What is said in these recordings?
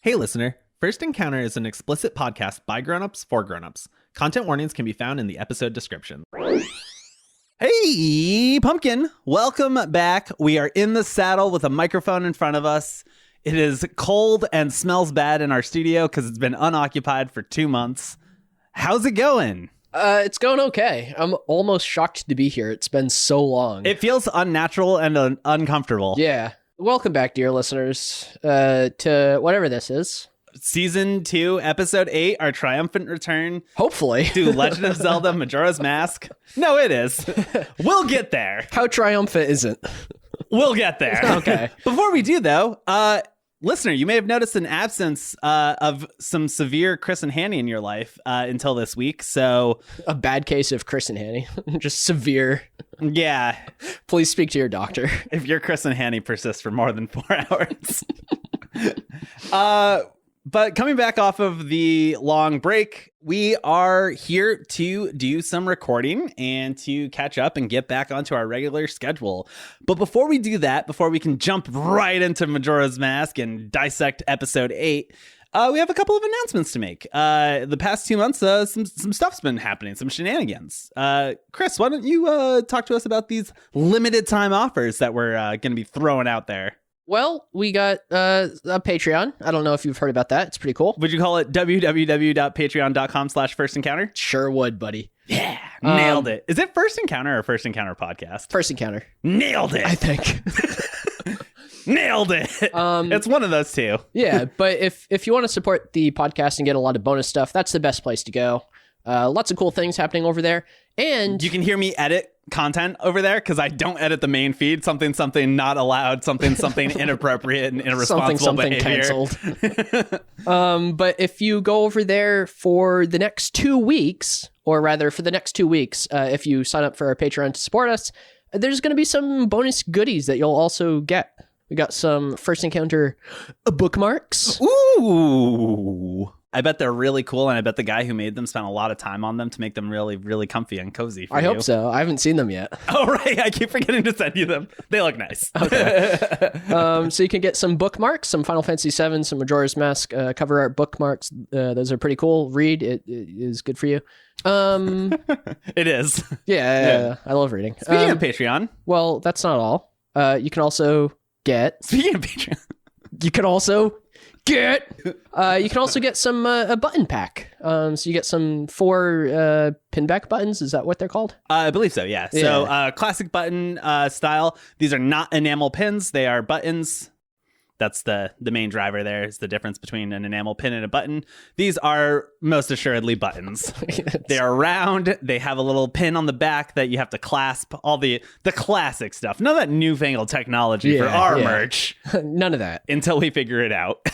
Hey, listener. First Encounter is an explicit podcast by grown-ups for grown-ups. Content warnings can be found in the episode description. Hey, Pumpkin. Welcome back. We are in the saddle with a microphone in front of us. It is cold and smells bad in our studio because it's been unoccupied for 2 months. How's it going? It's going okay. I'm almost shocked to be here. It's been so long. It feels unnatural and uncomfortable. Yeah. Welcome back, dear listeners, to whatever this is. Season 2, Episode 8, our triumphant return. Hopefully. To Legend of Zelda Majora's Mask. No, it is. We'll get there. How triumphant is it? We'll get there. Okay. Before we do, though, listener, you may have noticed an absence of some severe Chris and Hanny in your life until this week. So a bad case of Chris and Hanny. Just severe. Yeah. Please speak to your doctor. If your Chris and Hanny persist for more than 4 hours. But coming back off of the long break, we are here to do some recording and to catch up and get back onto our regular schedule. But before we do that, before we can jump right into Majora's Mask and dissect episode 8, we have a couple of announcements to make. The past 2 months, some stuff's been happening, some shenanigans. Chris, why don't you talk to us about these limited time offers that we're going to be throwing out there? Well, we got a Patreon. I don't know if you've heard about that. It's pretty cool. Would you call it www.patreon.com/firstencounter? Sure would, buddy. Yeah, nailed it. Is it First Encounter or First Encounter Podcast? First Encounter. Nailed it. I think. Nailed it. It's one of those two. Yeah, but if you want to support the podcast and get a lot of bonus stuff, that's the best place to go. Lots of cool things happening over there. And you can hear me edit content over there because I don't edit the main feed. Something not allowed. Something inappropriate and irresponsible behavior. Canceled. But if you go over there for the next 2 weeks, or rather for the next 2 weeks, if you sign up for our Patreon to support us, there's going to be some bonus goodies that you'll also get. We got some First Encounter bookmarks. Ooh. I bet they're really cool, and I bet the guy who made them spent a lot of time on them to make them really, really comfy and cozy for you. I hope so. I haven't seen them yet. Oh, right. I keep forgetting to send you them. They look nice. Okay. So you can get some bookmarks, some Final Fantasy VII, some Majora's Mask cover art bookmarks. Those are pretty cool. Read. It is good for you. It is. Yeah, I love reading. Speaking of Patreon. Well, that's not all. You can also get... Speaking of Patreon. You can also get some a button pack. So you get some 4 pinback buttons. Is that what they're called? I believe so, yeah. So classic button style. These are not enamel pins. They are buttons. That's the main driver there is the difference between an enamel pin and a button. These are most assuredly buttons. Yes. They are round. They have a little pin on the back that you have to clasp. All the classic stuff. None of that newfangled technology for our merch. None of that. Until we figure it out.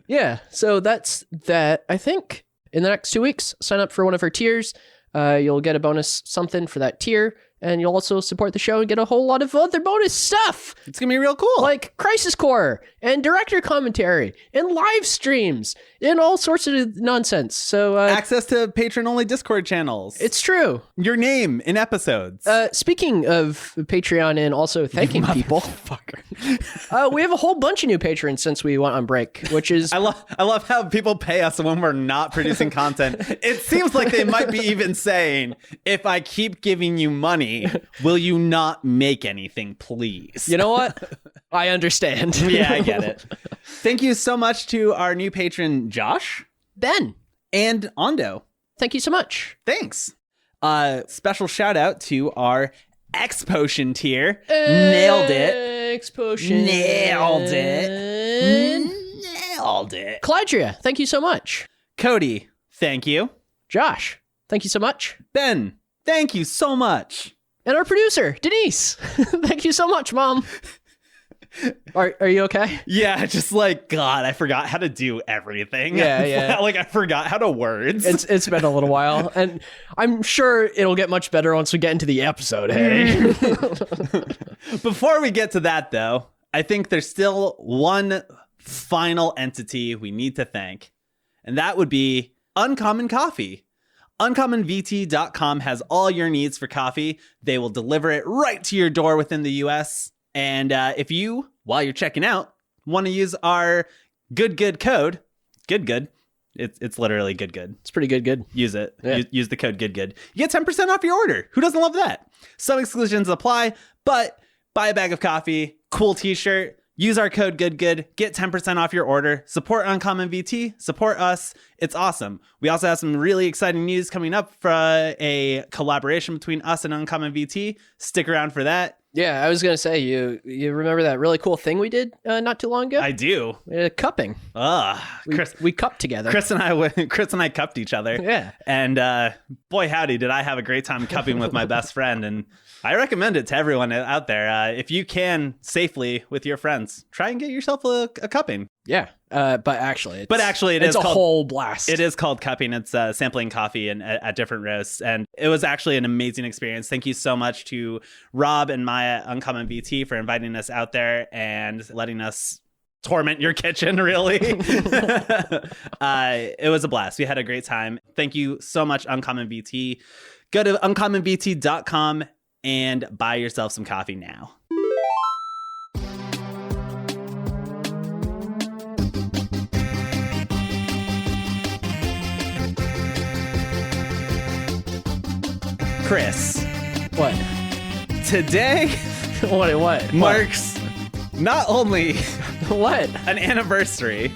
Yeah, so that's that. I think in the next 2 weeks, sign up for one of our tiers. You'll get a bonus something for that tier. And you'll also support the show and get a whole lot of other bonus stuff. It's going to be real cool. Like Crisis Core and director commentary and live streams and all sorts of nonsense. So access to patron-only Discord channels. It's true. Your name in episodes. Speaking of Patreon and also thanking people. We have a whole bunch of new patrons since we went on break, which is... I love how people pay us when we're not producing content. It seems like they might be even saying, if I keep giving you money, will you not make anything, please? You know what? I understand. Yeah, I get it. Thank you so much to our new patron, Josh. Ben. And Ondo. Thank you so much. Thanks. Special shout out to our X-Potion tier. Nailed it. X-Potion. Nailed it. Nailed it. Clydria, thank you so much. Cody, thank you. Josh, thank you so much. Ben, thank you so much. And our producer, Denise. Thank you so much, Mom. Are you okay? Yeah, just like, God, I forgot how to do everything. Yeah. Like, I forgot how to words. It's been a little while, and I'm sure it'll get much better once we get into the episode, hey? Before we get to that, though, I think there's still one final entity we need to thank, and that would be Uncommon Coffee. UncommonVT.com has all your needs for coffee. They will deliver it right to your door within the US. And if you, while you're checking out, want to use our good code, Good. It's literally good. It's pretty good. Use it. Yeah. Use the code good. You get 10% off your order. Who doesn't love that? Some exclusions apply, but buy a bag of coffee, cool t-shirt, use our code good. Get 10% off your order. Support Uncommon VT. Support us. It's awesome. We also have some really exciting news coming up for a collaboration between us and Uncommon VT. Stick around for that. Yeah, I was gonna say you remember that really cool thing we did not too long ago? I do. Cupping. We cupped together. Chris and I cupped each other. Yeah. And boy, howdy, did I have a great time cupping with my best friend. And I recommend it to everyone out there. If you can safely with your friends, try and get yourself a cupping. Yeah. But actually, it's a called, whole blast. It is called cupping. It's sampling coffee at different roasts. And it was actually an amazing experience. Thank you so much to Rob and Maya Uncommon VT for inviting us out there and letting us torment your kitchen, really. It was a blast. We had a great time. Thank you so much, Uncommon VT. Go to uncommonvt.com and buy yourself some coffee now. Chris, What? today What? marks not only What? an anniversary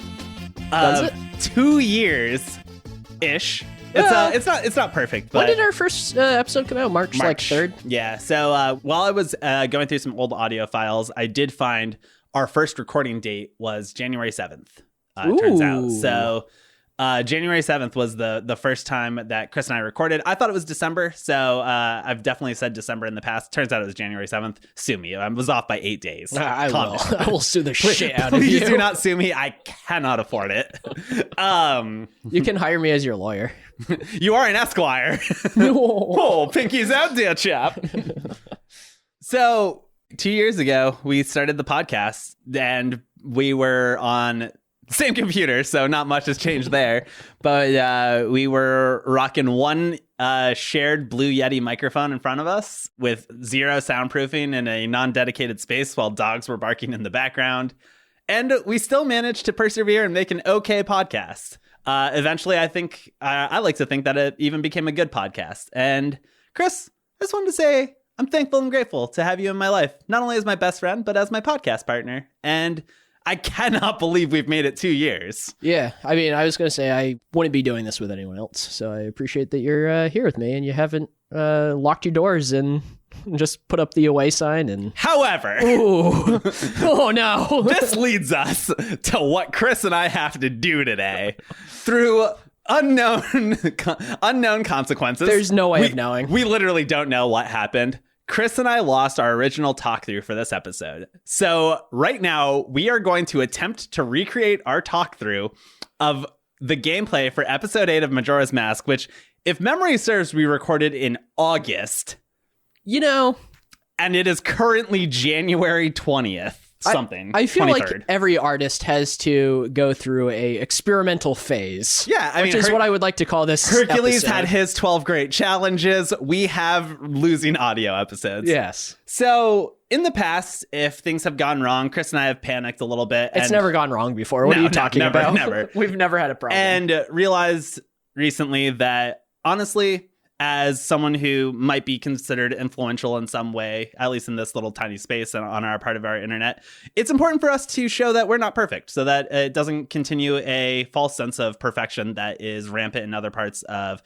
Does of it? 2 years ish. It's not perfect, but When did our first episode come out? March 3rd? Yeah. So while I was going through some old audio files, I did find our first recording date was January 7th. Turns out. Ooh. So January 7th was the first time that Chris and I recorded. I thought it was December, so I've definitely said December in the past. Turns out it was January 7th. Sue me. I was off by 8 days. I Calm will. down. I will sue the shit out of Please you. do not sue me. I cannot afford it. You can hire me as your lawyer. You are an Esquire. Oh, pinky's out, dear chap. So 2 years ago, we started the podcast, and we were on same computer, so not much has changed there. But we were rocking one shared Blue Yeti microphone in front of us with zero soundproofing in a non-dedicated space while dogs were barking in the background. And we still managed to persevere and make an okay podcast. Eventually, I like to think that it even became a good podcast. And Chris, I just wanted to say I'm thankful and grateful to have you in my life, not only as my best friend, but as my podcast partner. And I cannot believe we've made it 2 years. Yeah, I mean, I was going to say I wouldn't be doing this with anyone else, so I appreciate that you're here with me and you haven't locked your doors and just put up the away sign. And However, ooh, oh no, this leads us to what Chris and I have to do today through unknown consequences. There's no way of knowing. We literally don't know what happened. Chris and I lost our original talk through for this episode. So right now we are going to attempt to recreate our talk through of the gameplay for episode 8 of Majora's Mask, which, if memory serves, we recorded in August. You know, And it is currently January 20th. Something. I feel 23rd. like every artist has to go through a experimental phase. Yeah, I which mean, is what I would like to call this. Hercules episode. had his 12 great challenges. We have losing audio episodes. Yes. So in the past, if things have gone wrong, Chris and I have panicked a little bit. It's never gone wrong before. What are you talking never, about? Never. We've never had a problem. And realized recently that, honestly, as someone who might be considered influential in some way, at least in this little tiny space and on our part of our internet, it's important for us to show that we're not perfect so that it doesn't continue a false sense of perfection that is rampant in other parts of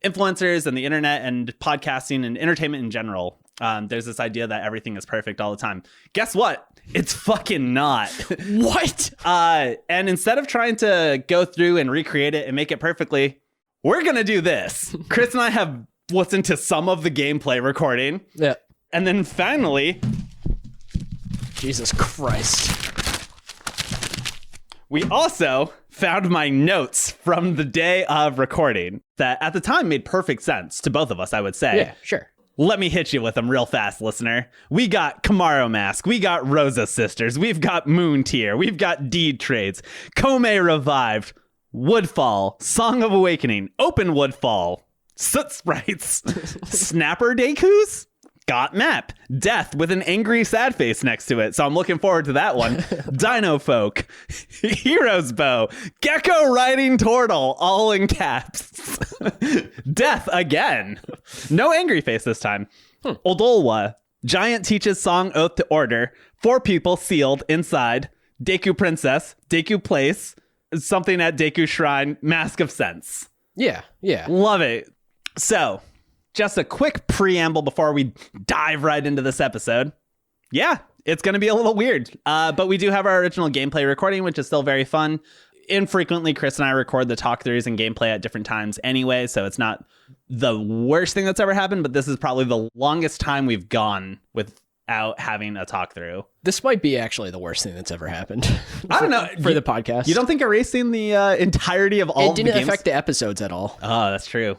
influencers and the internet and podcasting and entertainment in general. There's this idea that everything is perfect all the time. Guess what? It's fucking not. What? And instead of trying to go through and recreate it and make it perfectly, we're going to do this. Chris and I have listened to some of the gameplay recording. Yeah. And then finally, Jesus Christ. we also found my notes from the day of recording that at the time made perfect sense to both of us, I would say. Yeah, sure. Let me hit you with them real fast, listener. We got Kamaro Mask. We got Rosa Sisters. We've got Moon Tier. We've got Deed Trades. Kome Revived. Woodfall, Song of Awakening, Open Woodfall, Soot Sprites, Snapper Dekus, Got map. Death with an angry sad face next to it. So I'm looking forward to that one. Dino folk. Hero's bow. Gecko riding turtle. All in caps. Death again. No angry face this time. Odolwa. Giant teaches song oath to order. 4 people sealed inside. Deku princess. Deku place. Something at Deku shrine. Mask of sense. Yeah. Love it. So, just a quick preamble before we dive right into this episode. Yeah, it's going to be a little weird. But we do have our original gameplay recording, which is still very fun. Infrequently, Chris and I record the talk throughs and gameplay at different times anyway, so it's not the worst thing that's ever happened, but this is probably the longest time we've gone without having a talk through. This might be actually the worst thing that's ever happened. I don't know. For the podcast. You don't think erasing the entirety of all it didn't the games... affect the episodes at all. Oh, that's true.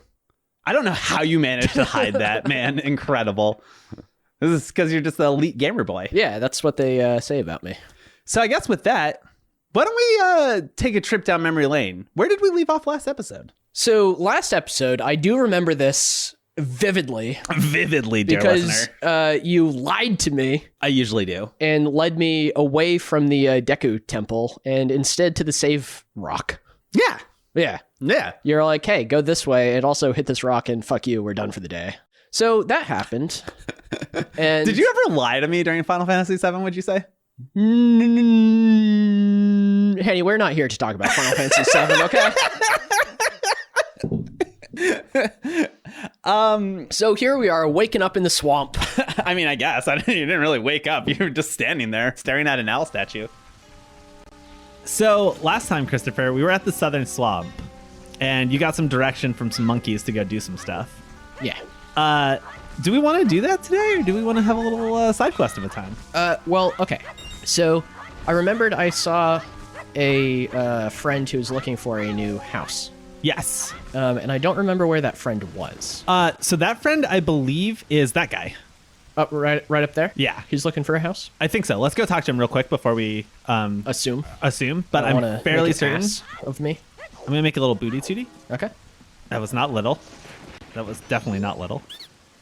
I don't know how you managed to hide that, man. Incredible. This is because you're just the elite gamer boy. Yeah, that's what they say about me. So I guess with that, why don't we take a trip down memory lane? Where did we leave off last episode? So last episode, I do remember this vividly. Vividly, dear because, listener. You lied to me. I usually do. And led me away from the Deku Temple and instead to the save rock. Yeah. Yeah. You're like, hey, go this way and also hit this rock and fuck you, we're done for the day. So that happened. And did you ever lie to me during Final Fantasy VII, would you say? Henny, we're not here to talk about Final Fantasy VII, okay? So here we are, waking up in the swamp. I mean, I guess. You didn't really wake up. You were just standing there, staring at an owl statue. So, last time, Christopher, we were at the Southern Swamp, and you got some direction from some monkeys to go do some stuff. Yeah. Do we want to do that today, or do we want to have a little side quest of a time? Well, okay. So, I remembered I saw a friend who was looking for a new house. Yes. And I don't remember where that friend was. So that friend, I believe, is that guy. Right up there? Yeah. He's looking for a house? I think so. Let's go talk to him real quick before we... Assume. But I'm fairly certain... of me. I'm going to make a little booty tootie. Okay. That was not little. That was definitely not little.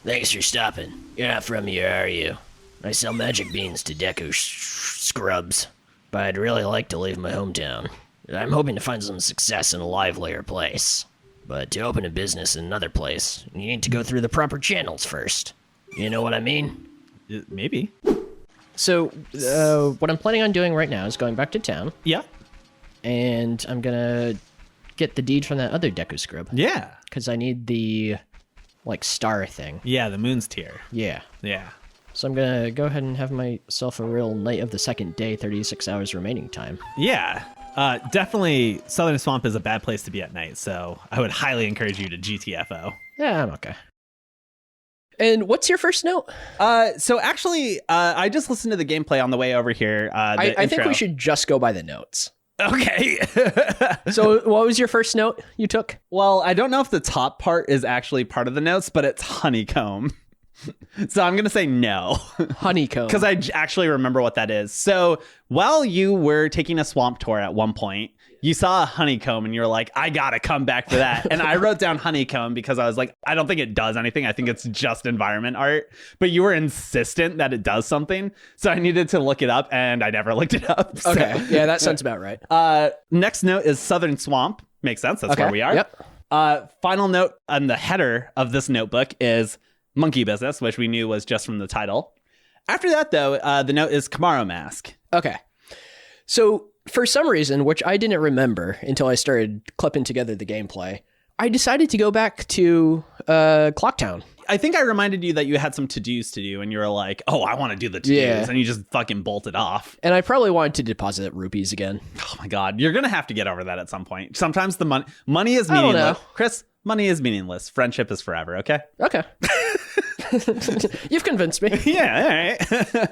Thanks for stopping. You're not from here, are you? I sell magic beans to Deku scrubs, but I'd really like to leave my hometown. I'm hoping to find some success in a livelier place. But to open a business in another place, you need to go through the proper channels first. You know what I mean? Maybe. So, what I'm planning on doing right now is going back to town. Yeah. And I'm gonna get the deed from that other Deku scrub. Yeah. Because I need the, star thing. Yeah, the moon's tier. Yeah. Yeah. So I'm gonna go ahead and have myself a real night of the second day, 36 hours remaining time. Yeah. Definitely, Southern Swamp is a bad place to be at night, so I would highly encourage you to GTFO. Yeah, I'm okay. And what's your first note? So actually, I just listened to the gameplay on the way over here. I think we should just go by the notes. Okay. So what was your first note you took? Well, I don't know if the top part is actually part of the notes, but it's honeycomb. So I'm going to say no. Honeycomb. Because I actually remember what that is. So while you were taking a swamp tour at one point, you saw a honeycomb and you were like, I got to come back for that. And I wrote down honeycomb because I was like, I don't think it does anything. I think it's just environment art. But you were insistent that it does something. So I needed to look it up and I never looked it up. So. Okay. Yeah, that sounds about right. Next note is Southern Swamp. Makes sense. That's where we are. Yep. Final note on the header of this notebook is monkey business, which we knew was just from the title. After that, though, the note is Kamaro mask. Okay. So for some reason, which I didn't remember until I started clipping together the gameplay, I decided to go back to Clocktown. I think I reminded you that you had some to-dos to do, and you were like, oh, I want to do the to-dos, Yeah. and you just fucking bolted off. And I probably wanted to deposit rupees again. Oh my God. You're going to have to get over that at some point. Sometimes the money is I don't meaningless. know. Chris, money is meaningless. Friendship is forever, okay? Okay. You've convinced me. Yeah, all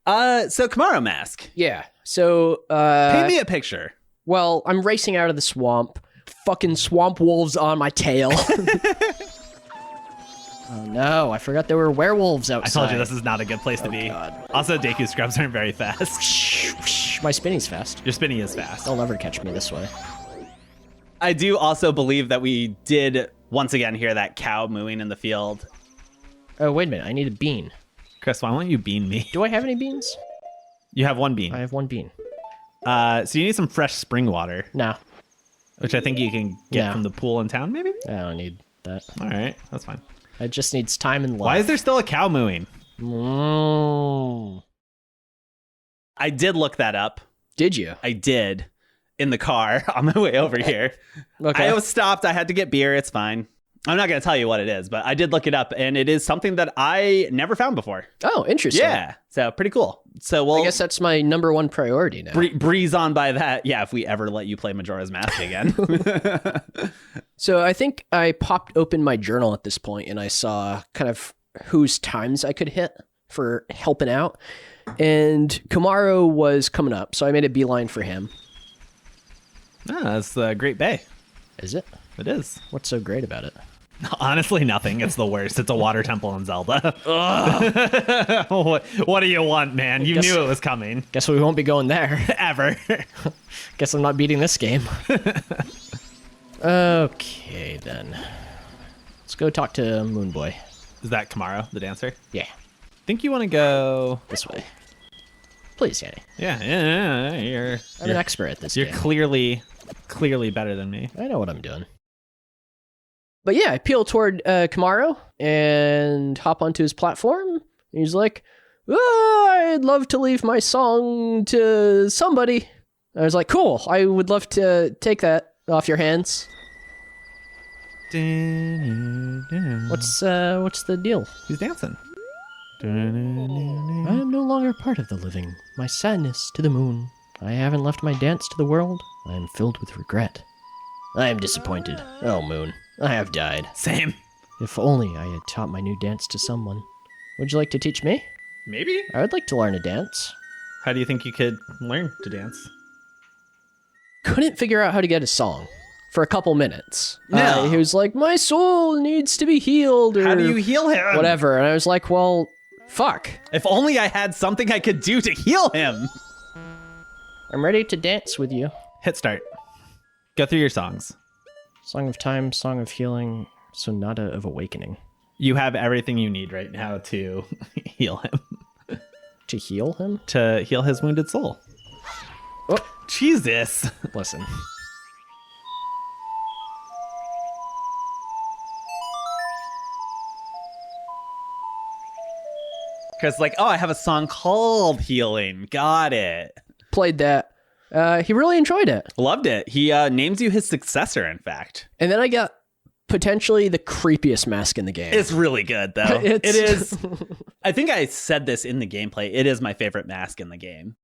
right. So Kamaro mask. Yeah. So, Paint me a picture. well, I'm racing out of the swamp. Fucking swamp wolves on my tail. Oh no, I forgot there were werewolves I outside. told you this is not a good place to be. God. Also, Deku scrubs aren't very fast. My spinny's fast. Your spinny is fast. They'll never catch me this way. I do also believe that we did once again hear that cow mooing in the field. Oh, wait a minute. I need a bean. Chris, why won't you bean me? Do I have any beans? You have one bean. I have one bean. So you need some fresh spring water, No, which I think you can get No. from the pool in town, maybe? I don't need that. All right, that's fine. It just needs time and love. Why is there still a cow mooing? Mm. I did look that up. Did you? I did in the car on my way over here. Okay. I was stopped. I had to get beer. It's fine. I'm not going to tell you what it is, but I did look it up, and it is something that I never found before. Oh, interesting. Yeah, so pretty cool. So we'll I guess that's my number one priority now. breeze on by that. Yeah, if we ever let you play Majora's Mask again. So I think I popped open my journal at this point, and I saw kind of whose times I could hit for helping out. And Kamaro was coming up, so I made a beeline for him. That's the Great Bay. Is it? It is. What's so great about it? Honestly, nothing. It's the worst. It's a water temple in Zelda. What do you want, man? You knew it was coming. Guess we won't be going there. Ever. Guess I'm not beating this game. Okay, then. Let's go talk to Moon Boy. Is that Kamaro, the dancer? Yeah, Think you want to go... this way. Please, Yanni. Yeah. I'm an expert at this You're game. clearly better than me. I know what I'm doing. But yeah, I peel toward Kamaro and hop onto his platform. He's like, I'd love to leave my song to somebody. I was like, cool, I would love to take that off your hands. What's the deal? He's dancing. I am no longer part of the living. My sadness to the moon. I haven't left my dance to the world. I am filled with regret. I am disappointed. Oh, Moon, I have died. Same. If only I had taught my new dance to someone. Would you like to teach me? Maybe? I would like to learn a dance. How do you think you could learn to dance? Couldn't figure out how to get a song for a couple minutes. No. He was like, my soul needs to be healed, or How do you heal him? whatever. And I was like, well, fuck. If only I had something I could do to heal him. I'm ready to dance with you. Hit start. Go through your songs. Song of Time, Song of Healing, Sonata of Awakening. You have everything you need right now to heal him. To heal him? To heal his wounded soul. Oh, Jesus. listen. Because like, oh, I have a song called Healing. Got it. Played that. He really enjoyed it. Loved it. He names you his successor, in fact. And then I got potentially the creepiest mask in the game. It's really good, though. It's- It is. I think I said this in the gameplay. It is my favorite mask in the game.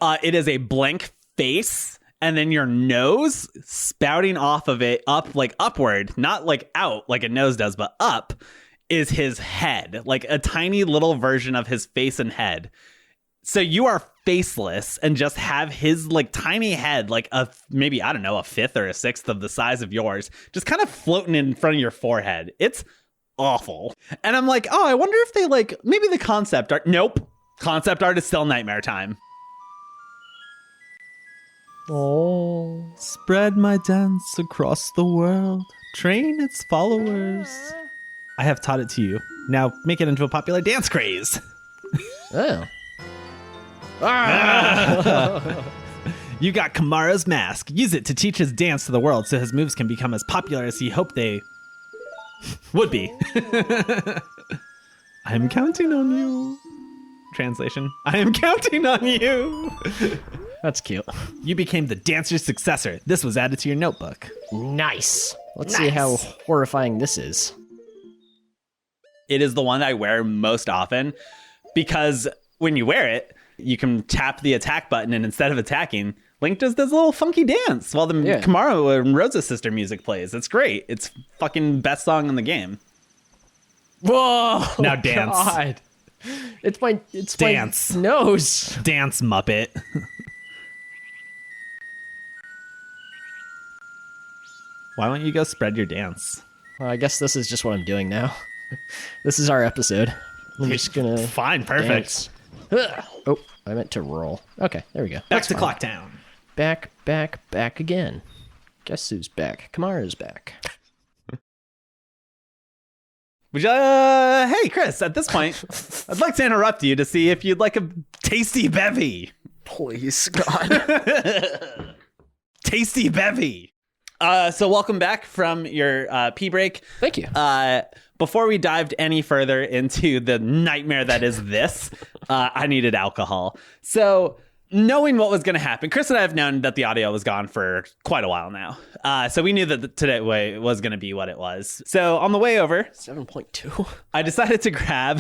It is a blank face, and then your nose spouting off of it up, like upward, not like out like a nose does, but up is his head, like a tiny little version of his face and head. So you are faceless and just have his like tiny head, like maybe, I don't know, a fifth or a sixth of the size of yours, just kind of floating in front of your forehead. It's awful. And I'm like, oh, I wonder if they like, maybe the concept art. Nope. Concept art is still nightmare time. Oh. Spread my dance across the world. Train its followers. I have taught it to you. Now make it into a popular dance craze. Oh. You got Kamaro's mask. Use it to teach his dance to the world so his moves can become as popular as he hoped they would be. I'm counting on you. Translation. I am counting on you. That's cute. You became the dancer's successor. This was added to your notebook. Nice. Let's see how horrifying this is. It is the one I wear most often because when you wear it, you can tap the attack button, and instead of attacking, Link does this little funky dance while the Kamaro and Rosa's sister music plays. It's great. It's fucking best song in the game. Whoa! Now dance. God. It's Dance. my nose. Dance, Muppet. Why don't you go spread your dance? Well, I guess this is just what I'm doing now. This is our episode. I'm just gonna Fine, perfect. dance. Ugh. Oh, I meant to roll. Okay, there we go. Back That's to fine. Clock Town. Back again. Guess who's back? Kamara's back. Would you, hey, Chris, at this point, I'd like to interrupt you to see if you'd like a tasty bevy. Please, God. Tasty bevy. So welcome back from your pee break. Thank you. Before we dived any further into the nightmare that is this, I needed alcohol. So knowing what was going to happen, Chris and I have known that the audio was gone for quite a while now. So we knew that today was going to be what it was. So on the way over, 7.2. I decided to grab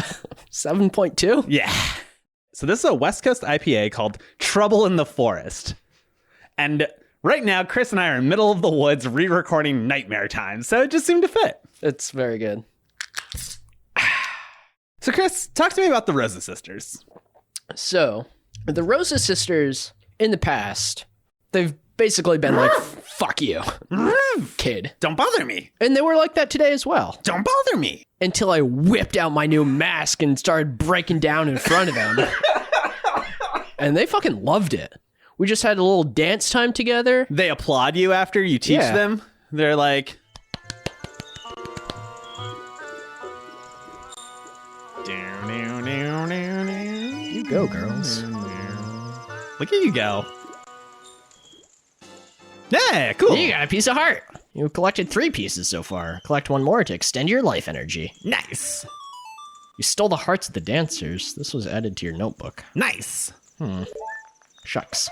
7.2? Yeah. So this is a West Coast IPA called Trouble in the Forest. And right now, Chris and I are in the middle of the woods re-recording Nightmare Time. So it just seemed to fit. It's very good. So Chris, talk to me about the Rosa Sisters. So, the Rosa Sisters, in the past, they've basically been like, fuck you, kid. Don't bother me. And they were like that today as well. Don't bother me. Until I whipped out my new mask and started breaking down in front of them. And they fucking loved it. We just had a little dance time together. They applaud you after you teach them. They're like... You go, girls. Look at you go. Yeah, cool. You got a piece of heart. You collected 3 pieces so far. Collect 1 more to extend your life energy. Nice. You stole the hearts of the dancers. This was added to your notebook. Nice. Shucks.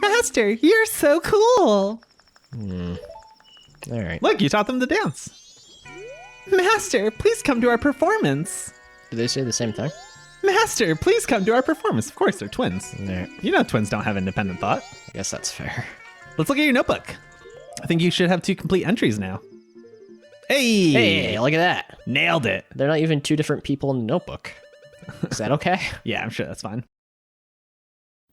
Master, you're so cool. All right. Look, you taught them to dance. Master, please come to our performance. Do they say the same thing? Master, please come to our performance. Of course, they're twins. There. You know twins don't have independent thought. I guess that's fair. Let's look at your notebook. I think you should have 2 complete entries now. Hey! Hey, look at that. Nailed it. They're not even 2 different people in the notebook. Is that okay? Yeah, I'm sure that's fine.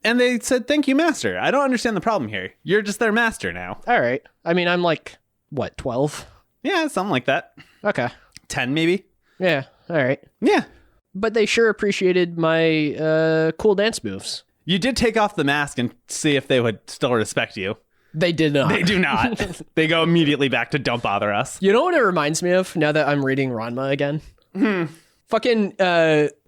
And they said, thank you, Master. I don't understand the problem here. You're just their master now. All right. I mean, I'm like, what, 12? Yeah, something like that. Okay. 10, maybe? Yeah. All right. Yeah. But they sure appreciated my cool dance moves. You did take off the mask and see if they would still respect you. They did not. They do not. They go immediately back to don't bother us. You know what it reminds me of now that I'm reading Ranma again? Fucking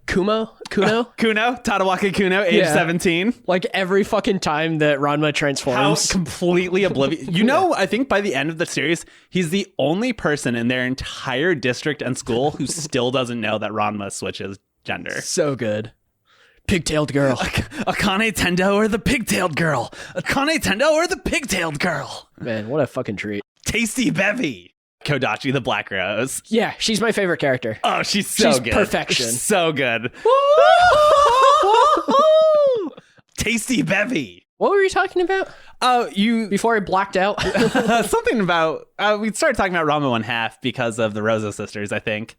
Kuno? Kuno, Tadawaka Kuno, age 17. Like every fucking time that Ranma How transforms. completely oblivious. You know, I think by the end of the series, he's the only person in their entire district and school who still doesn't know that Ranma switches gender. So good. Pigtailed girl. Akane Tendo or the pigtailed girl. Akane Tendo or the pigtailed girl. Man, what a fucking treat. Tasty Bevy. Kodachi the Black Rose. Yeah, she's my favorite character. Oh, she's so She's good. perfection. She's so good. Tasty Bevy. What were you talking about? Oh, you Before I blacked out? something about we started talking about Rama 1/2 because of the Rosa sisters, I think.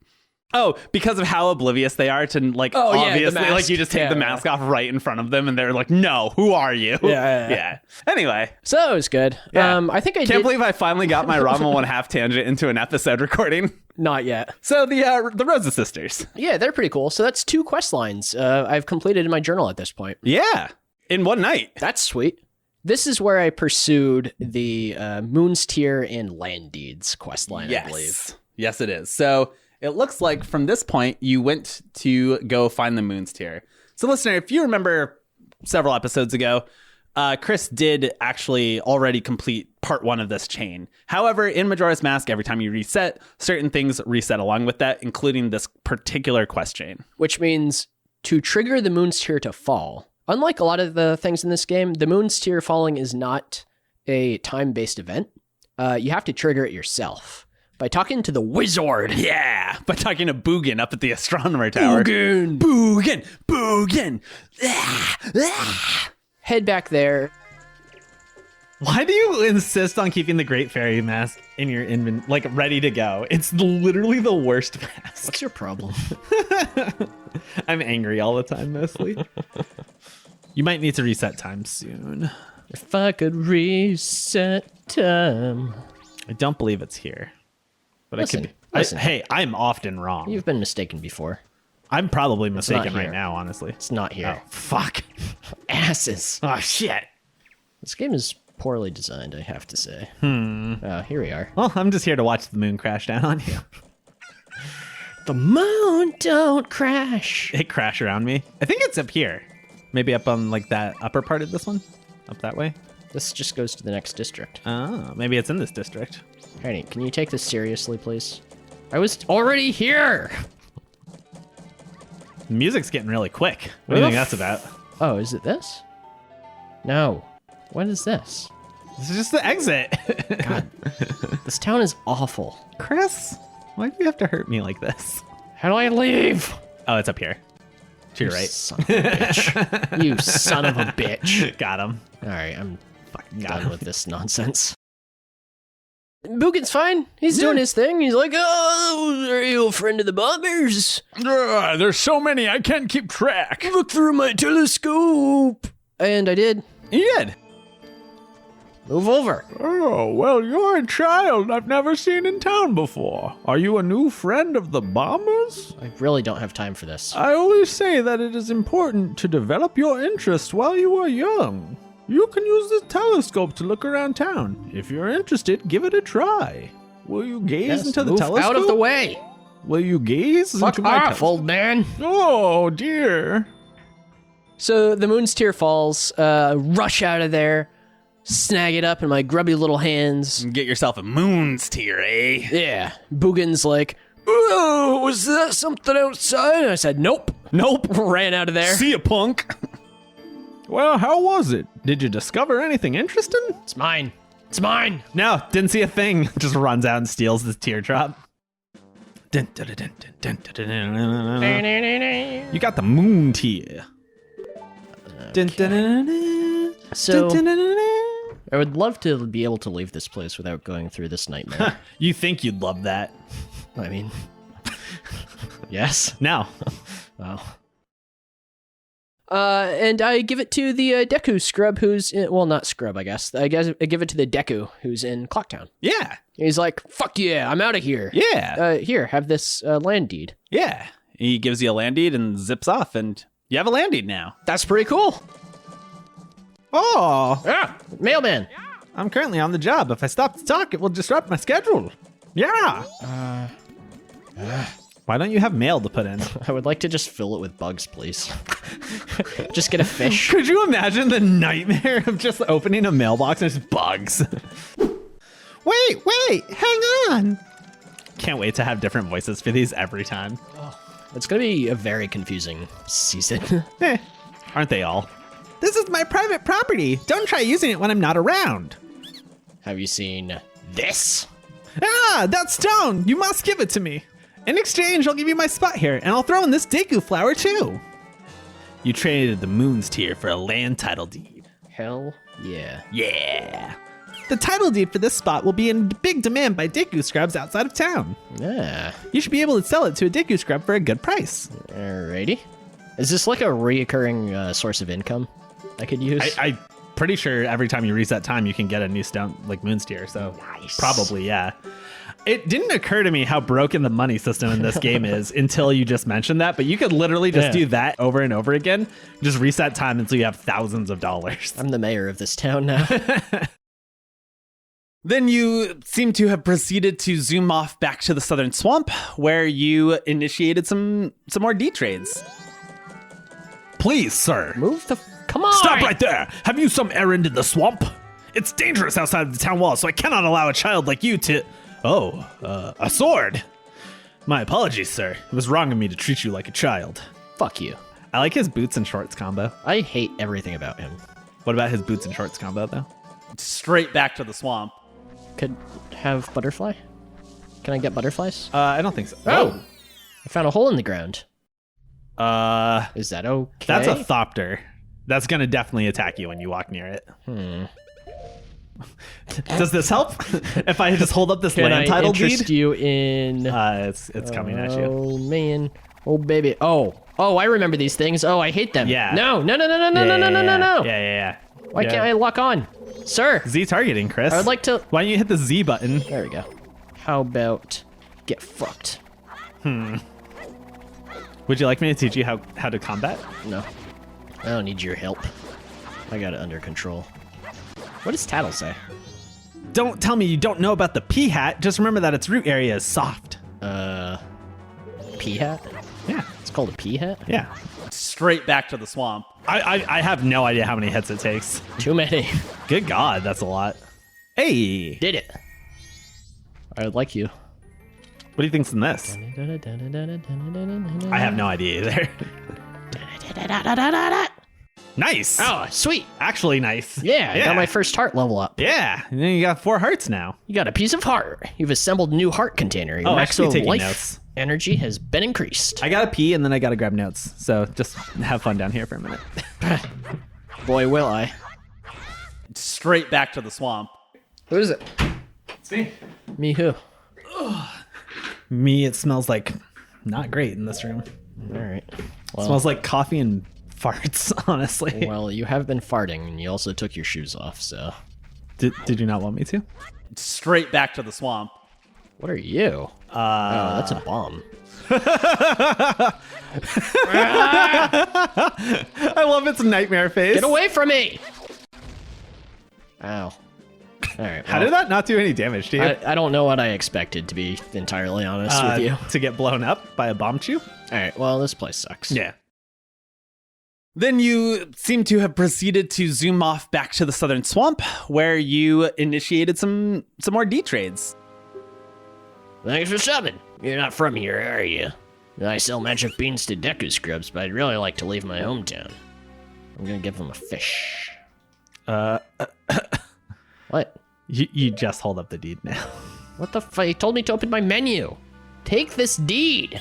Oh, because of how oblivious they are to like Oh, yeah, the obviously like mask. you just take Yeah, the yeah. mask off right in front of them and they're like, "No, who are you?" Yeah. Anyway, So that was good. Yeah. I think I can't did. believe I finally got my Rama 1/2 tangent into an episode recording. Not yet. So the Rosa sisters. Yeah, they're pretty cool. So that's 2 quest lines I've completed in my journal at this point. Yeah, in one night. That's sweet. This is where I pursued the Moon's Tier and Land Deeds quest line, I believe. Yes, it is. So it looks like from this point, you went to go find the Moon's Tier. So listener, if you remember several episodes ago, Chris did actually already complete part 1 of this chain. However, in Majora's Mask, every time you reset, certain things reset along with that, including this particular quest chain. Which means to trigger the Moon's Tier to fall, unlike a lot of the things in this game, the Moon's Tier falling is not a time-based event. You have to trigger it yourself by talking to the wizard. Yeah, by talking to Boogan up at the astronomer tower. Boogan. Boogan. Head back there. Why do you insist on keeping the Great Fairy mask in your like ready to go? It's literally the worst mask. What's your problem? I'm angry all the time, mostly. You might need to reset time soon. If I could reset time. I don't believe it's here, but Listen, I could be. listen. Hey, I'm often wrong. You've been mistaken before. I'm probably not mistaken right here. now, honestly. It's not here. Oh, fuck. Asses. Oh, shit. This game is poorly designed, I have to say. Here we are. Well, I'm just here to watch the moon crash down on you. The moon don't crash. It crash around me. I think it's up here. Maybe up on like that upper part of this one? Up that way? This just goes to the next district. Oh, maybe it's in this district. Honey, can you take this seriously, please? I was already here. The music's getting really quick. What do you think that's about? Oh, is it this? No. What is this? This is just the exit. God, this town is awful. Chris, why do you have to hurt me like this? How do I leave? Oh, it's up here. To your You right. son of a bitch. You son of a bitch. Got him. All right, I'm Fucking got done him. with this nonsense. Bugin's fine. He's doing his thing. He's like, oh, are you a friend of the bombers? There's so many, I can't keep track. Look through my telescope. And I did. You did. Move over. Oh, well, you're a child I've never seen in town before. Are you a new friend of the bombers? I really don't have time for this. I always say that it is important to develop your interest while you are young. You can use the telescope to look around town. If you're interested, give it a try. Will you gaze Yes, into the move telescope? out of the way. Will you gaze Fuck into my off, telescope? old man. Oh, dear. So the moon's tear falls. Rush out of there. Snag it up in my grubby little hands. Get yourself a moon's tear, eh? Yeah. Bugin's like, oh, was that something outside? And I said, nope. Nope. Ran out of there. See ya, punk. Well, how was it? Did you discover anything interesting? It's mine. It's mine. No, didn't see a thing. Just runs out and steals this teardrop. Dun, dun, dun, dun, dun, dun, dun, dun, dun. You got the moon tear. Dun, dun, dun, dun, So dun, dun, dun, dun. I would love to be able to leave this place without going through this nightmare. You think you'd love that? I mean, yes. No. Wow. And I give it to the Deku scrub who's in, well, not scrub, I guess. I guess I give it to the Deku who's in Clocktown. Yeah. He's like, fuck yeah, I'm out of here. Yeah. Here, have this land deed. Yeah. He gives you a land deed and zips off, and you have a land deed now. That's pretty cool. Oh, Yeah, mailman. I'm currently on the job. If I stop to talk, it will disrupt my schedule. Yeah. Why don't you have mail to put in? I would like to just fill it with bugs, please. Just get a fish. Could you imagine the nightmare of just opening a mailbox and it's bugs? Wait, hang on. Can't wait to have different voices for these every time. It's going to be a very confusing season. Aren't they all? This is my private property. Don't try using it when I'm not around. Have you seen this? Ah, that stone. You must give it to me. In exchange, I'll give you my spot here, and I'll throw in this Deku flower too. You traded the moon's tear for a land title deed. Hell yeah. Yeah. The title deed for this spot will be in big demand by Deku scrubs outside of town. Yeah. You should be able to sell it to a Deku scrub for a good price. Alrighty. Is this like a reoccurring source of income I could use? I'm pretty sure every time you reset time, you can get a new stone, like moon's tear, so Nice. probably, yeah. It didn't occur to me how broken the money system in this game is until you just mentioned that, but you could literally just do that over and over again. Just reset time until you have thousands of dollars. I'm the mayor of this town now. Then you seem to have proceeded to zoom off back to the southern swamp, where you initiated some more D trades. Please, sir. Move the... Come on! Stop right there! Have you some errand in the swamp? It's dangerous outside of the town wall, so I cannot allow a child like you to... Oh, a sword! My apologies, sir. It was wrong of me to treat you like a child. Fuck you. I like his boots and shorts combo. I hate everything about him. What about his boots and shorts combo, though? Straight back to the swamp. Could have butterfly? Can I get butterflies? I don't think so. Oh! I found a hole in the ground. Oh! Is that okay? That's a thopter. That's gonna definitely attack you when you walk near it. Does this help? If I just hold up this Can land I title interest deed? you in... It's coming at you. Oh, man. Oh, baby. Oh, I remember these things. Oh, I hate them. Yeah. No. Yeah. Why can't I lock on? Sir, Z targeting, Chris. I would like to... Why don't you hit the Z button? There we go. How about get fucked? Would you like me to teach you how to combat? No. I don't need your help. I got it under control. What does Tattle say? Don't tell me you don't know about the P hat. Just remember that its root area is soft. pea hat? Yeah. It's called a pea hat? Yeah. Straight back to the swamp. I have no idea how many hits it takes. Too many. Good God, that's a lot. Hey, Did it. I would like you. what do you think's in this? I have no idea either. Nice. Oh, sweet. Actually nice. Yeah, I got my first heart level up. Yeah, and then you got 4 hearts now. You got a piece of heart. You've assembled a new heart container. Your I should be maximum taking life notes. energy has been increased. I gotta pee and then I gotta grab notes. So just have fun down here for a minute. Boy, will I. Straight back to the swamp. Who is it? It's me. Me who? Me, it smells like not great in this room. All right. It Well, smells like coffee and farts, honestly. well, you have been farting, and you also took your shoes off, so... Did you not want me to? Straight back to the swamp. What are you? Oh, that's a bomb. I love its nightmare face. Get away from me! Ow. All right. How did that not do any damage to you? I don't know what I expected, to be entirely honest with you. To get blown up by a bomb chew? All right, well, this place sucks. Yeah. Then you seem to have proceeded to zoom off back to the southern swamp, where you initiated some more D trades. Thanks for stopping. You're not from here, are you? I sell magic beans to Deku scrubs, but I'd really like to leave my hometown. I'm gonna give them a fish. What? You just hold up the deed now. What the fuck? He told me to open my menu. Take this deed.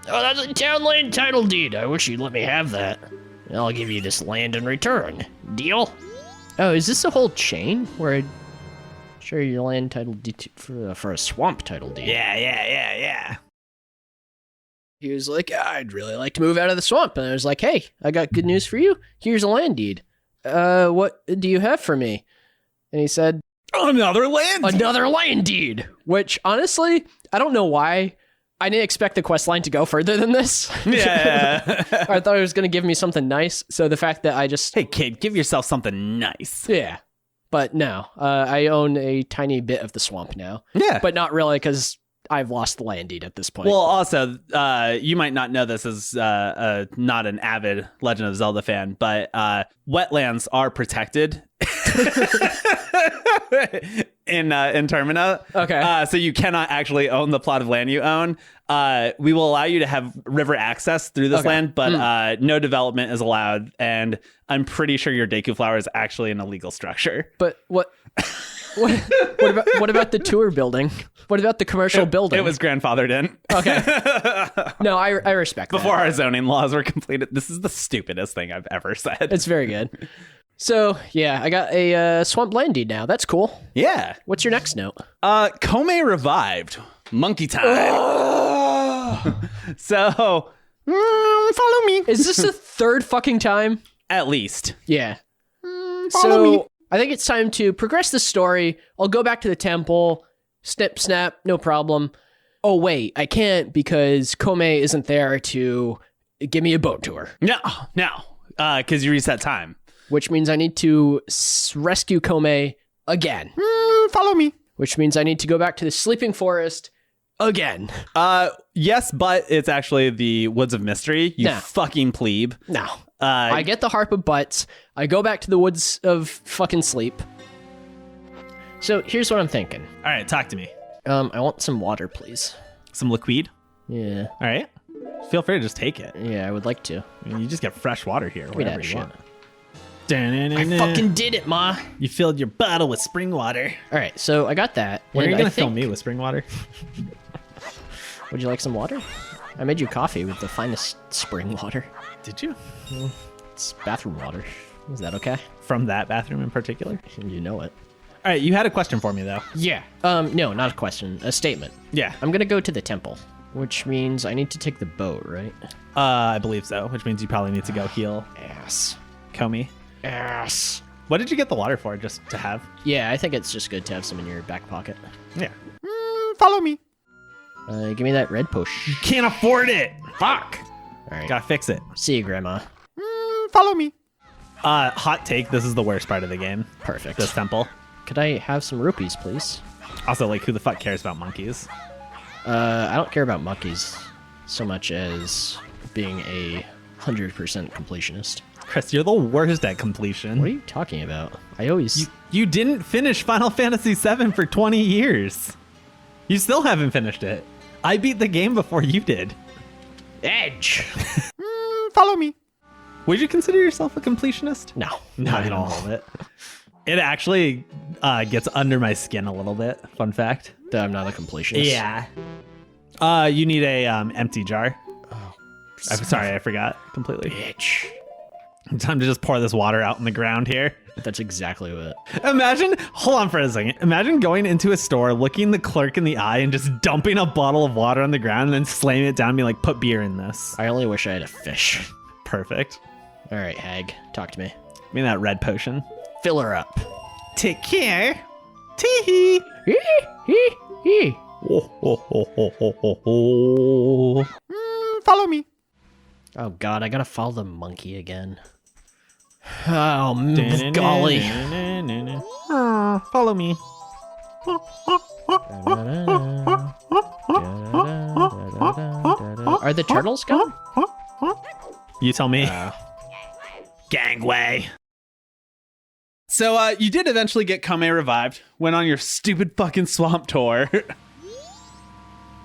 Oh, that's a town land title deed. I wish you'd let me have that. I'll give you this land in return. Deal? Oh, is this a whole chain where I'd share your land title deed for a swamp title deed? Yeah. He was like, I'd really like to move out of the swamp. And I was like, hey, I got good news for you. Here's a land deed. What do you have for me? And he said, Another land. another land deed. Which, honestly, I don't know why. I didn't expect the quest line to go further than this. Yeah. I thought it was going to give me something nice. So the fact that I just... Hey, kid, give yourself something nice. Yeah. But no, I own a tiny bit of the swamp now. Yeah. But not really, because I've lost the land deed at this point. Well, also, you might not know this as not an avid Legend of Zelda fan, but wetlands are protected in Termina. Okay. So you cannot actually own the plot of land you own. We will allow you to have river access through this Okay. land, but no development is allowed. And I'm pretty sure your Deku Flower is actually an illegal structure. But what... what about the tour building? What about the commercial building? It was grandfathered in. Okay. No, I respect that. Before our zoning laws were completed. This is the stupidest thing I've ever said. It's very good. So, yeah, I got a swamp land deed now. That's cool. Yeah. What's your next note? Kome revived. Monkey time. So, follow me. Is this the third fucking time? At least. Yeah. Follow me. I think it's time to progress the story. I'll go back to the temple. Snip, snap, no problem. Oh, wait, I can't because Kome isn't there to give me a boat tour. No. Because you reset time. Which means I need to rescue Kome again. Follow me. Which means I need to go back to the sleeping forest again. Yes, but it's actually the Woods of Mystery. You Nah. fucking plebe. No. I get the Harp of Butts. I go back to the Woods of fucking Sleep. So here's what I'm thinking. All right, talk to me. I want some water, please. Some liquid. Yeah. All right. Feel free to just take it. Yeah, I would like to. I mean, you just get fresh water here. me Wherever that you shit. want. I fucking did it, Ma. You filled your bottle with spring water. All right, so I got that. When are you and gonna I fill think- me with spring water? Would you like some water? I made you coffee with the finest spring water. Did you? It's bathroom water. Is that okay? From that bathroom in particular? You know it. All right, you had a question for me though. Yeah. No, not a question. A statement. Yeah. I'm gonna go to the temple, which means I need to take the boat, right? I believe so, which means you probably need to go heal Ass. Comey. Ass. What did you get the water for? Just to have? Yeah, I think it's just good to have some in your back pocket. Yeah. Follow me. Give me that red push. Can't afford it. Fuck. All right. Gotta fix it. See you, Grandma. Follow me. Hot take. This is the worst part of the game. Perfect. This temple. Could I have some rupees, please? Also, like, who the fuck cares about monkeys? I don't care about monkeys. so much as being a 100% completionist. Chris, you're the worst at completion. What are you talking about? I always... You didn't finish Final Fantasy VII for 20 years. You still haven't finished it. I beat the game before you did. Edge! Follow me. Would you consider yourself a completionist? No, Not at all of it. It actually gets under my skin a little bit. Fun fact. That I'm not a completionist. Yeah. You need a empty jar. Oh, I'm sorry, I forgot completely. bitch. Time to just pour this water out on the ground here. That's exactly what... Hold on for a second. Imagine going into a store, looking the clerk in the eye, and just dumping a bottle of water on the ground and then slamming it down and being like, put beer in this. I only wish I had a fish. Perfect. All right, Hag, talk to me. Give me that red potion. Fill her up. Take care. Tee-hee. Follow me. Oh, God, I gotta follow the monkey again. Oh, golly. Follow me. Are the turtles gone? You tell me. Gangway. So you did eventually get Kame revived, went on your stupid fucking swamp tour.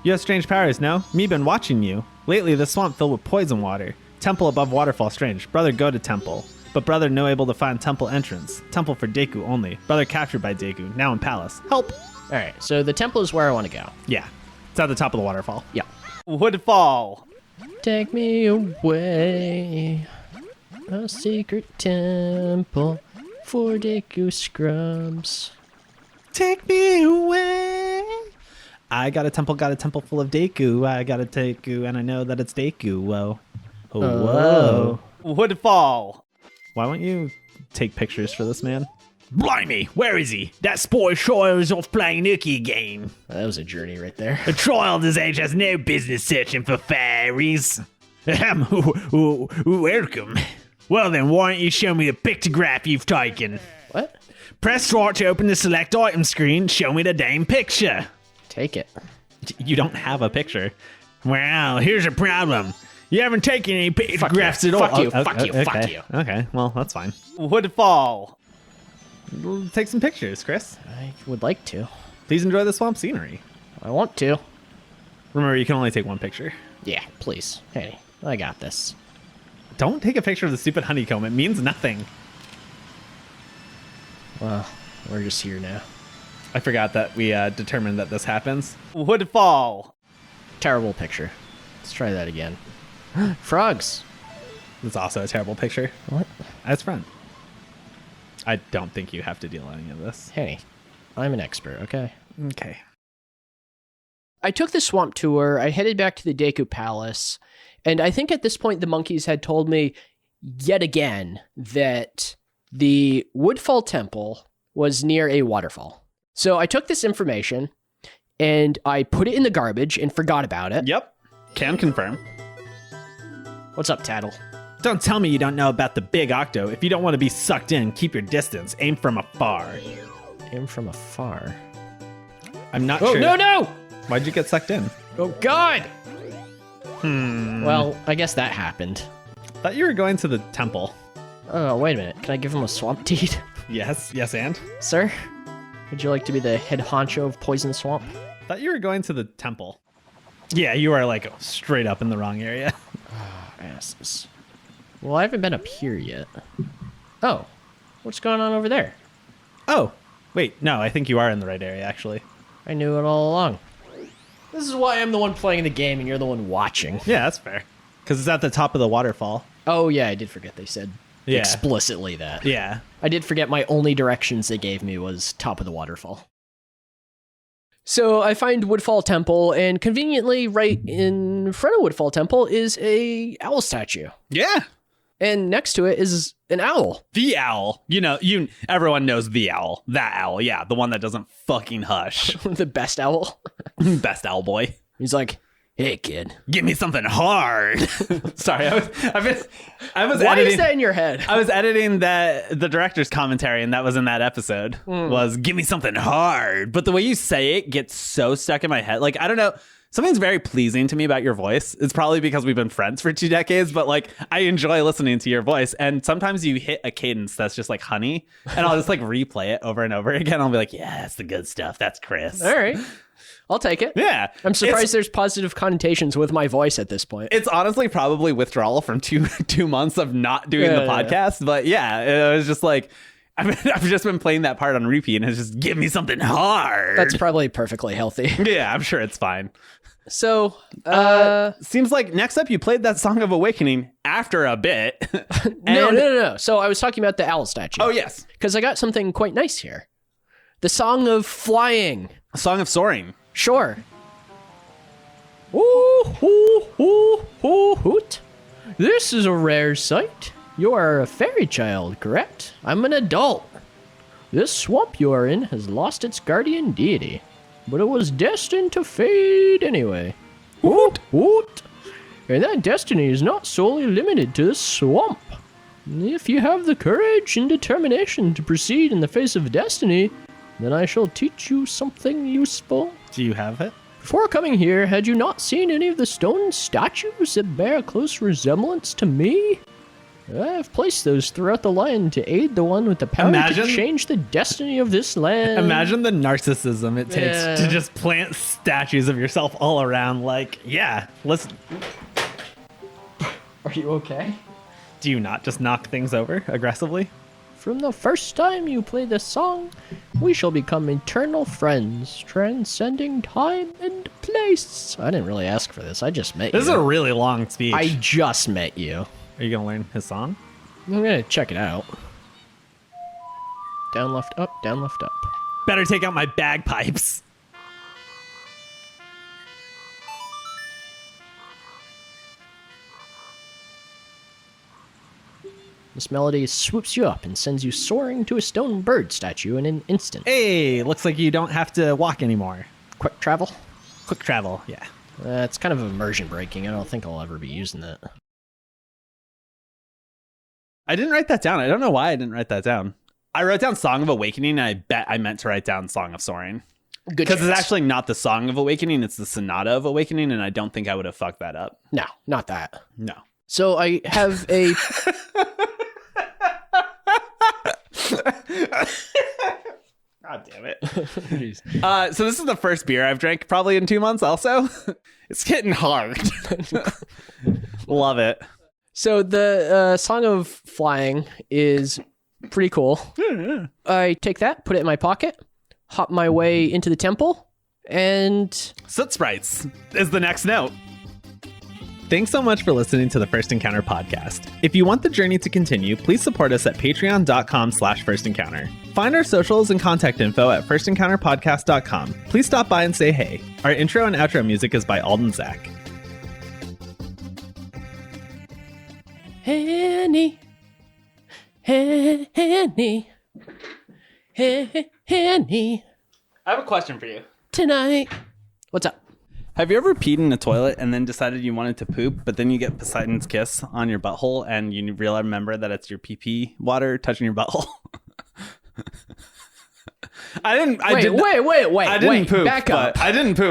You have strange powers, no? Me been watching you. Lately, the swamp filled with poison water. Temple above waterfall strange. Brother go to temple. But brother no able to find temple entrance. Temple for Deku only. Brother captured by Deku, now in palace. Help! All right, so the temple is where I want to go. Yeah, it's at the top of the waterfall. Yeah. Woodfall. Take me away. A secret temple for Deku scrubs. Take me away. I got a temple full of Deku. I got a Deku, and I know that it's Deku. Whoa. Whoa. Woodfall. Why won't you take pictures for this man? Blimey, where is he? That spoiled child is off playing nookie again. That was a journey right there. A child his age has no business searching for fairies. Welcome. Well then, why don't you show me the pictograph you've taken? What? Press right to open the select item screen. Show me the damn picture. Take it. You don't have a picture. Well, here's a problem. You haven't taken any pictographs at all. Fuck you, Oh, fuck you, okay. fuck you. Okay, well, that's fine. Woodfall. Take some pictures, Chris. I would like to. Please enjoy the swamp scenery. I want to. Remember, you can only take one picture. Yeah, please. Hey, I got this. Don't take a picture of the stupid honeycomb. It means nothing. Well, we're just here now. I forgot that we determined that this happens. Woodfall. Terrible picture. Let's try that again. Frogs. That's also a terrible picture. What? That's front. I don't think you have to deal any of this. Hey, I'm an expert, okay? Okay. I took the swamp tour. I headed back to the Deku Palace. And I think at this point, the monkeys had told me yet again that the Woodfall Temple was near a waterfall. So I took this information and I put it in the garbage and forgot about it. Yep. Can confirm. What's up, Tattle? Don't tell me you don't know about the big octo. If you don't want to be sucked in, keep your distance. Aim from afar. Aim from afar. I'm not Oh, sure. no! Why'd you get sucked in? Oh, God! Well, I guess that happened. Thought you were going to the temple. Oh, wait a minute. Can I give him a swamp deed? Yes, and? Sir? Would you like to be the head honcho of Poison Swamp? Thought you were going to the temple. Yeah, you are like straight up in the wrong area. Asses. Well, I haven't been up here yet. Oh, what's going on over there? Oh, wait, no, I think you are in the right area, actually. I knew it all along. This is why I'm the one playing the game and you're the one watching. Yeah, that's fair. Because it's at the top of the waterfall. Oh, yeah, I did forget they said explicitly that. Yeah. I did forget my only directions they gave me was top of the waterfall. So I find Woodfall Temple, and conveniently right in front of Woodfall Temple is a owl statue. Yeah. And next to it is an owl. The owl. Everyone knows the owl. That owl, yeah. The one that doesn't fucking hush. The best owl. Best owl boy. He's like, hey, kid. Give me something hard. Sorry, I was Why editing. is that in your head? I was editing the director's commentary, and that was in that episode. Was give me something hard. But the way you say it gets so stuck in my head. Like, I don't know. Something's very pleasing to me about your voice. It's probably because we've been friends for 2 decades, but like I enjoy listening to your voice. And sometimes you hit a cadence that's just like honey, and I'll just like replay it over and over again. I'll be like, yeah, that's the good stuff. That's Chris. All right. I'll take it. Yeah. I'm surprised there's positive connotations with my voice at this point. It's honestly probably withdrawal from two months of not doing the podcast. But yeah, it was just like, I've just been playing that part on repeat, and it's just give me something hard. That's probably perfectly healthy. Yeah, I'm sure it's fine. So, seems like next up you played that Song of Awakening after a bit. No. So I was talking about the owl statue. Oh, yes. Because I got something quite nice here. The Song of Flying. A Song of Soaring. Sure. Ooh, hoo, hoo, hoo, hoot. This is a rare sight. You are a fairy child, correct? I'm an adult. This swamp you are in has lost its guardian deity, but it was destined to fade anyway. Hoot, hoot. And that destiny is not solely limited to the swamp. If you have the courage and determination to proceed in the face of destiny, then I shall teach you something useful. Do you have it? Before coming here, had you not seen any of the stone statues that bear a close resemblance to me? I have placed those throughout the land to aid the one with the power to change the destiny of this land. Imagine the narcissism it takes to just plant statues of yourself all around. Like, yeah, let's... Are you okay? Do you not just knock things over aggressively? From the first time you play this song, we shall become eternal friends, transcending time and place. I didn't really ask for this. I just met you. This is a really long speech. I just met you. Are you going to learn his song? I'm going to check it out. Down, left, up, down, left, up. Better take out my bagpipes. This melody swoops you up and sends you soaring to a stone bird statue in an instant. Hey, looks like you don't have to walk anymore. Quick travel? Quick travel, yeah. It's kind of immersion breaking. I don't think I'll ever be using that. I didn't write that down. I don't know why I didn't write that down. I wrote down Song of Awakening, and I bet I meant to write down Song of Soaring. Good Because it's chance. actually not the Song of Awakening, it's the Sonata of Awakening, and I don't think I would have fucked that up. No, not that. No. So I have a... God damn it. So this is the first beer I've drank probably in 2 months also. It's getting hard. Love it. So the Song of Flying is pretty cool. I take that, put it in my pocket, hop my way into the temple, and... Soot Sprites is the next note. Thanks so much for listening to the First Encounter podcast. If you want the journey to continue, please support us at patreon.com/firstencounter. Find our socials and contact info at firstencounterpodcast.com. Please stop by and say hey. Our intro and outro music is by Alden Zach. Henny, Henny, Henny, I have a question for you. tonight. What's up? Have you ever peed in a toilet and then decided you wanted to poop, but then you get Poseidon's kiss on your butthole and you remember that it's your pee-pee water touching your butthole? I didn't Wait. I didn't poop. Back up. I didn't poop,